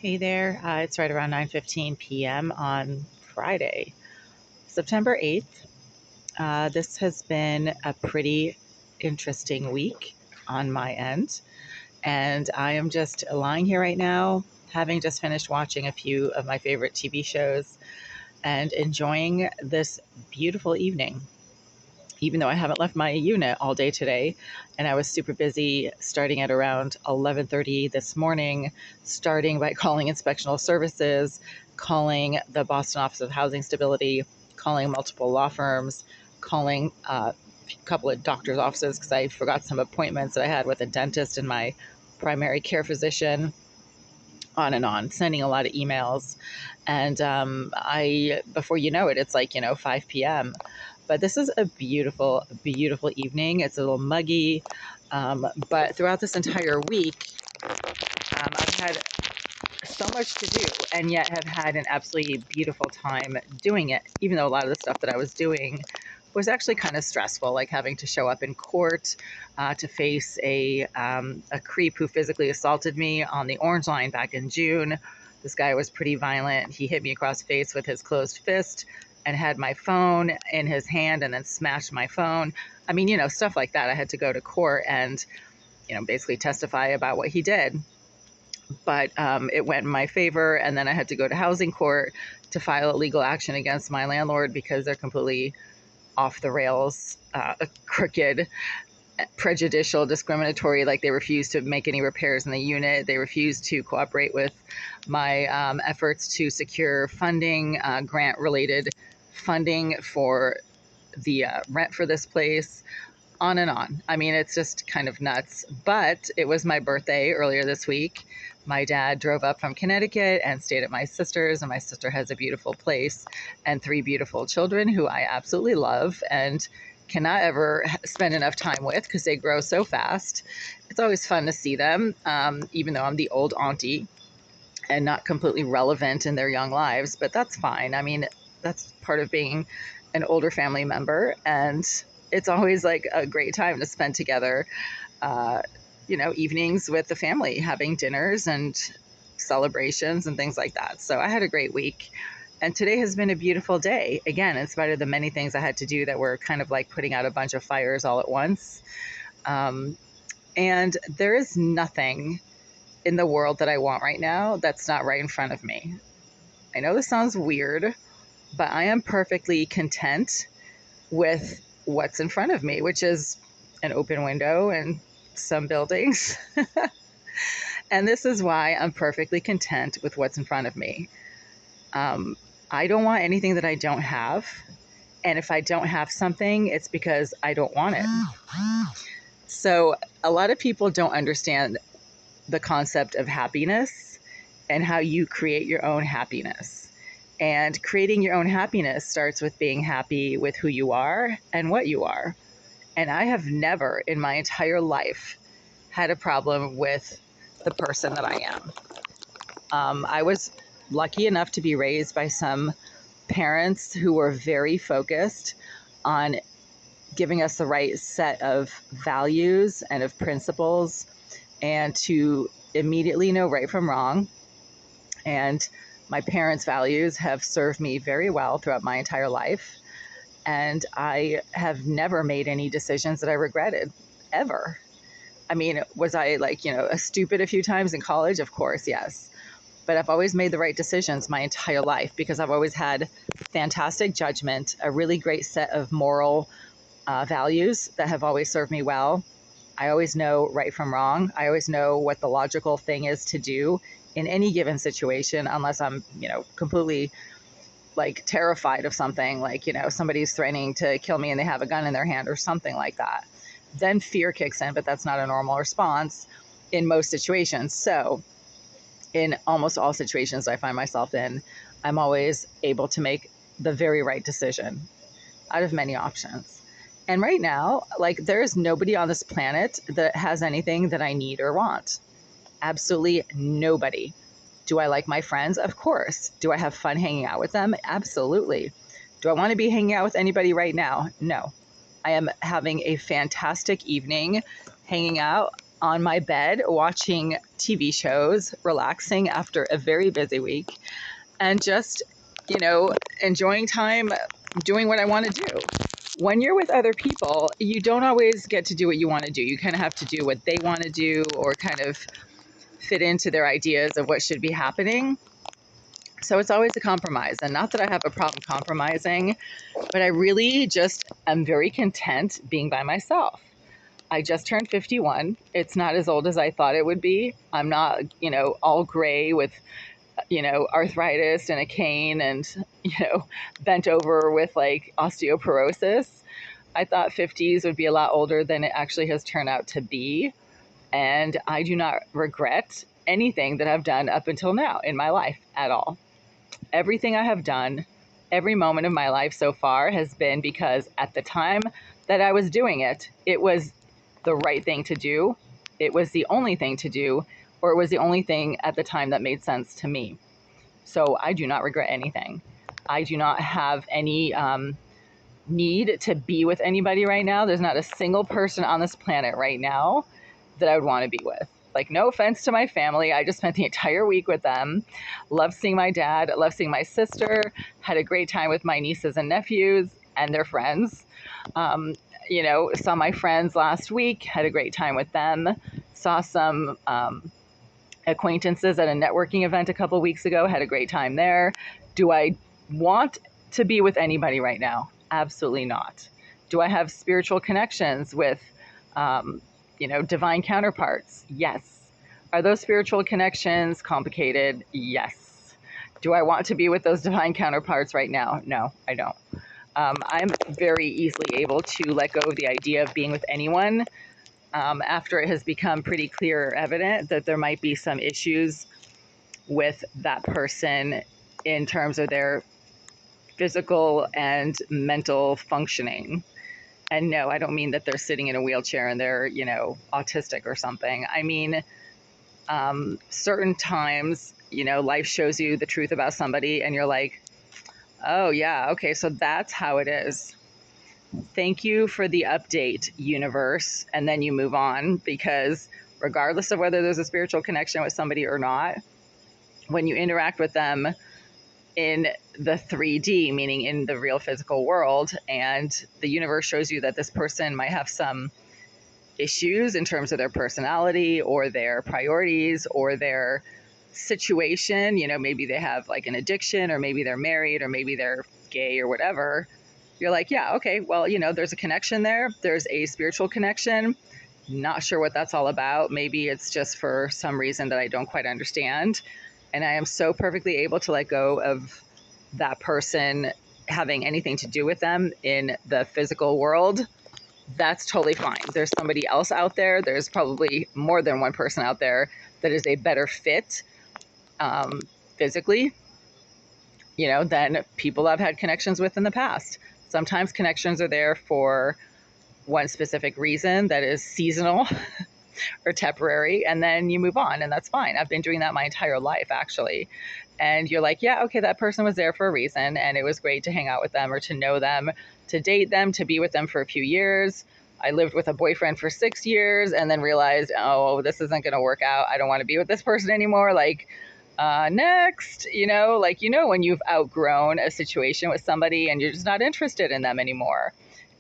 Hey there, it's right around 9:15 p.m. on Friday, September 8th. This has been a pretty interesting week on my end, and I am just lying here right now, having just finished watching a few of my favorite TV shows and enjoying this beautiful evening. Even though I haven't left my unit all day today, and I was super busy starting at around 11:30 this morning, starting by calling inspectional services, calling the Boston Office of Housing Stability, calling multiple law firms, calling a couple of doctor's offices because I forgot some appointments that I had with a dentist and my primary care physician, on and on, sending a lot of emails. And before you know it, it's like, 5 p.m. But this is a beautiful, beautiful evening. It's a little muggy. But throughout this entire week, I've had so much to do and yet have had an absolutely beautiful time doing it, even though a lot of the stuff that I was doing was actually kind of stressful, like having to show up in court to face a creep who physically assaulted me on the Orange Line back in June. This guy was pretty violent. He hit me across the face with his closed fist and had my phone in his hand and then smashed my phone. I mean, stuff like that. I had to go to court and, basically testify about what he did. But it went in my favor, and then I had to go to housing court to file a legal action against my landlord because they're completely off the rails, crooked, prejudicial, discriminatory. Like, they refuse to make any repairs in the unit. They refuse to cooperate with my efforts to secure funding, grant related funding for the rent for this place, on and on. I mean, it's just kind of nuts. But it was my birthday earlier this week. My dad drove up from Connecticut and stayed at my sister's, and my sister has a beautiful place and three beautiful children who I absolutely love and cannot ever spend enough time with because they grow so fast. It's always fun to see them, even though I'm the old auntie and not completely relevant in their young lives, but that's fine. I mean, that's part of being an older family member, and it's always like a great time to spend together, evenings with the family, having dinners and celebrations and things like that. So I had a great week. And today has been a beautiful day, again, in spite of the many things I had to do that were kind of like putting out a bunch of fires all at once. And there is nothing in the world that I want right now that's not right in front of me. I know this sounds weird, but I am perfectly content with what's in front of me, which is an open window and some buildings. And this is why I'm perfectly content with what's in front of me. I don't want anything that I don't have. And if I don't have something, it's because I don't want it. So a lot of people don't understand the concept of happiness and how you create your own happiness. And creating your own happiness starts with being happy with who you are and what you are. And I have never in my entire life had a problem with the person that I am. I was lucky enough to be raised by some parents who were very focused on giving us the right set of values and of principles, and to immediately know right from wrong. And my parents' values have served me very well throughout my entire life. And I have never made any decisions that I regretted, ever. I mean, was I a stupid a few times in college? Of course, yes. But I've always made the right decisions my entire life because I've always had fantastic judgment, a really great set of moral values that have always served me well. I always know right from wrong. I always know what the logical thing is to do in any given situation, unless I'm, completely like terrified of something, like, somebody's threatening to kill me and they have a gun in their hand or something like that. Then fear kicks in, but that's not a normal response in most situations. So in almost all situations I find myself in, I'm always able to make the very right decision out of many options. And right now, there is nobody on this planet that has anything that I need or want. Absolutely nobody. Do I like my friends? Of course. Do I have fun hanging out with them? Absolutely. Do I want to be hanging out with anybody right now? No. I am having a fantastic evening hanging out on my bed watching TV shows, relaxing after a very busy week, and just, enjoying time doing what I want to do. When you're with other people, you don't always get to do what you want to do. You kind of have to do what they want to do or kind of fit into their ideas of what should be happening. So it's always a compromise. And not that I have a problem compromising, but I really just am very content being by myself. I just turned 51. It's not as old as I thought it would be. I'm not, all gray with, arthritis and a cane and, bent over with like osteoporosis. I thought 50s would be a lot older than it actually has turned out to be. And I do not regret anything that I've done up until now in my life at all. Everything I have done, every moment of my life so far has been because at the time that I was doing it, it was the right thing to do. It was the only thing to do, or it was the only thing at the time that made sense to me. So I do not regret anything. I do not have any need to be with anybody right now. There's not a single person on this planet right now that I would want to be with. Like, no offense to my family. I just spent the entire week with them. Love seeing my dad, love seeing my sister, had a great time with my nieces and nephews and their friends. Saw my friends last week, had a great time with them. Saw some acquaintances at a networking event a couple weeks ago, had a great time there. Do I want to be with anybody right now? Absolutely not. Do I have spiritual connections with, divine counterparts? Yes. Are those spiritual connections complicated? Yes. Do I want to be with those divine counterparts right now? No, I don't. I'm very easily able to let go of the idea of being with anyone after it has become pretty clear or evident that there might be some issues with that person in terms of their physical and mental functioning. And no, I don't mean that they're sitting in a wheelchair and they're, autistic or something. I mean, certain times, life shows you the truth about somebody and you're like, oh, yeah, okay, so that's how it is. Thank you for the update, universe. And then you move on, because regardless of whether there's a spiritual connection with somebody or not, when you interact with them in the 3D, meaning in the real physical world, and the universe shows you that this person might have some issues in terms of their personality or their priorities or their situation, maybe they have like an addiction, or maybe they're married, or maybe they're gay or whatever, you're like, yeah, okay, well, there's a connection there. There's a spiritual connection. Not sure what that's all about. Maybe it's just for some reason that I don't quite understand. And I am so perfectly able to let go of that person having anything to do with them in the physical world. That's totally fine. There's somebody else out there. There's probably more than one person out there that is a better fit physically, than people I've had connections with in the past. Sometimes connections are there for one specific reason that is seasonal or temporary, and then you move on, and that's fine. I've been doing that my entire life, actually. And you're like, yeah, okay, that person was there for a reason, and it was great to hang out with them or to know them, to date them, to be with them for a few years. I lived with a boyfriend for 6 years and then realized, oh, this isn't going to work out. I don't want to be with this person anymore. Like, next, when you've outgrown a situation with somebody and you're just not interested in them anymore.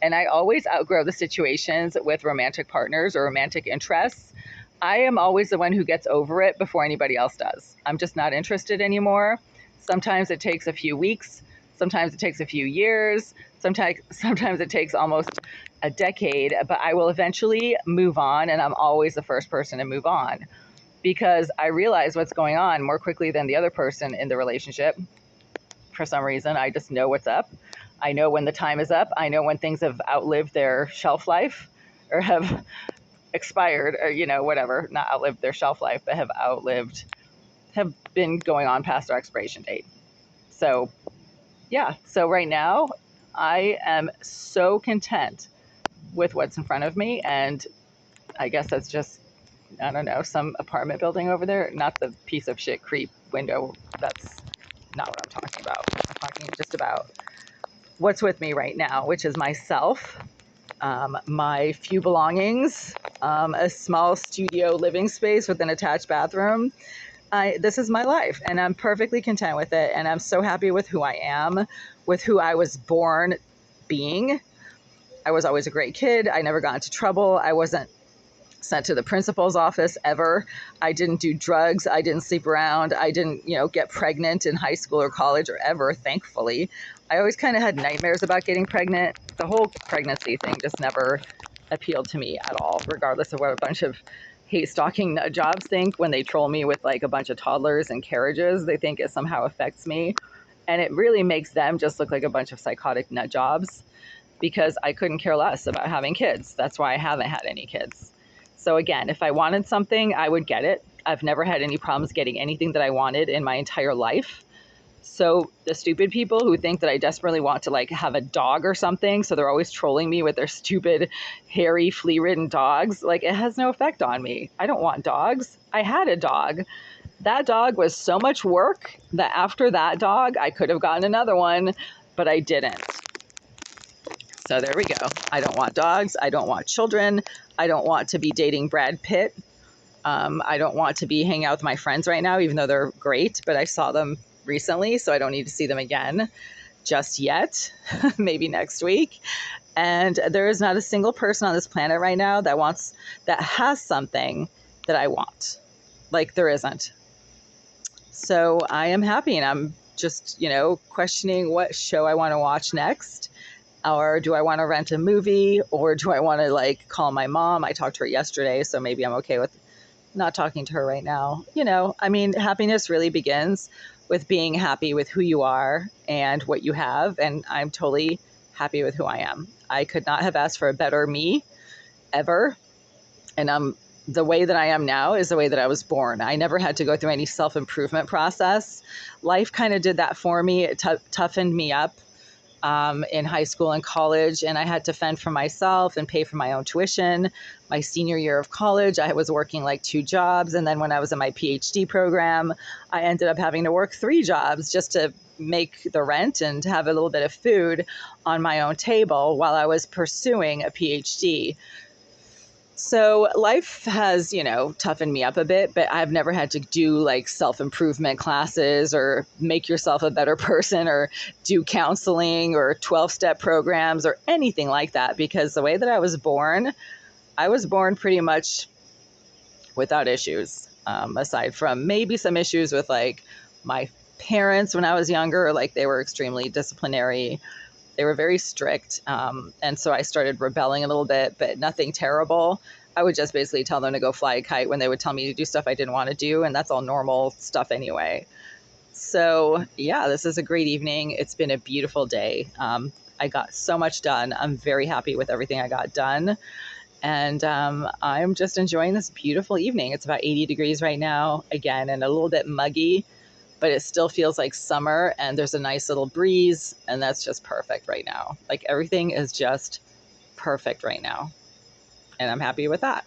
And I always outgrow the situations with romantic partners or romantic interests. I am always the one who gets over it before anybody else does. I'm just not interested anymore. Sometimes it takes a few weeks. Sometimes it takes a few years. Sometimes it takes almost a decade, but I will eventually move on, and I'm always the first person to move on, because I realize what's going on more quickly than the other person in the relationship. For some reason, I just know what's up. I know when the time is up. I know when things have outlived their shelf life or have expired, or, whatever, not outlived their shelf life, but have been going on past their expiration date. So, yeah. So right now, I am so content with what's in front of me. And I guess that's just, I don't know, some apartment building over there, not the piece of shit creep window. That's not what I'm talking about. I'm talking just about what's with me right now, which is myself, my few belongings, a small studio living space with an attached bathroom. This is my life, and I'm perfectly content with it. And I'm so happy with who I am, with who I was born being. I was always a great kid. I never got into trouble. I wasn't sent to the principal's office ever. I didn't do drugs. I didn't sleep around. I didn't, get pregnant in high school or college or ever, thankfully. I always kind of had nightmares about getting pregnant. The whole pregnancy thing just never appealed to me at all, regardless of what a bunch of hate stalking nut jobs think when they troll me with like a bunch of toddlers and carriages. They think it somehow affects me. And it really makes them just look like a bunch of psychotic nut jobs, because I couldn't care less about having kids. That's why I haven't had any kids. So again, if I wanted something, I would get it. I've never had any problems getting anything that I wanted in my entire life. So the stupid people who think that I desperately want to like have a dog or something, so they're always trolling me with their stupid, hairy, flea-ridden dogs, like it has no effect on me. I don't want dogs. I had a dog. That dog was so much work that after that dog, I could have gotten another one, but I didn't. So there we go. I don't want dogs. I don't want children. I don't want to be dating Brad Pitt. I don't want to be hanging out with my friends right now, even though they're great, but I saw them recently, so I don't need to see them again just yet. Maybe next week. And there is not a single person on this planet right now that has something that I want. Like there isn't. So I am happy, and I'm just, questioning what show I want to watch next. Or do I want to rent a movie, or do I want to like call my mom? I talked to her yesterday, so maybe I'm okay with not talking to her right now. Happiness really begins with being happy with who you are and what you have. And I'm totally happy with who I am. I could not have asked for a better me ever. And the way that I am now is the way that I was born. I never had to go through any self-improvement process. Life kind of did that for me. It toughened me up in high school and college, and I had to fend for myself and pay for my own tuition. My senior year of college, I was working like 2 jobs, and then when I was in my PhD program, I ended up having to work 3 jobs just to make the rent and have a little bit of food on my own table while I was pursuing a PhD. So life has, toughened me up a bit, but I've never had to do like self-improvement classes or make yourself a better person or do counseling or 12-step programs or anything like that, because the way that I was born pretty much without issues, aside from maybe some issues with like my parents when I was younger. Like they were extremely disciplinary. They were very strict. And so I started rebelling a little bit, but nothing terrible. I would just basically tell them to go fly a kite when they would tell me to do stuff I didn't want to do. And that's all normal stuff anyway. So yeah, this is a great evening. It's been a beautiful day. I got so much done. I'm very happy with everything I got done. And I'm just enjoying this beautiful evening. It's about 80 degrees right now, again, and a little bit muggy, but it still feels like summer, and there's a nice little breeze, and that's just perfect right now. Like everything is just perfect right now, and I'm happy with that.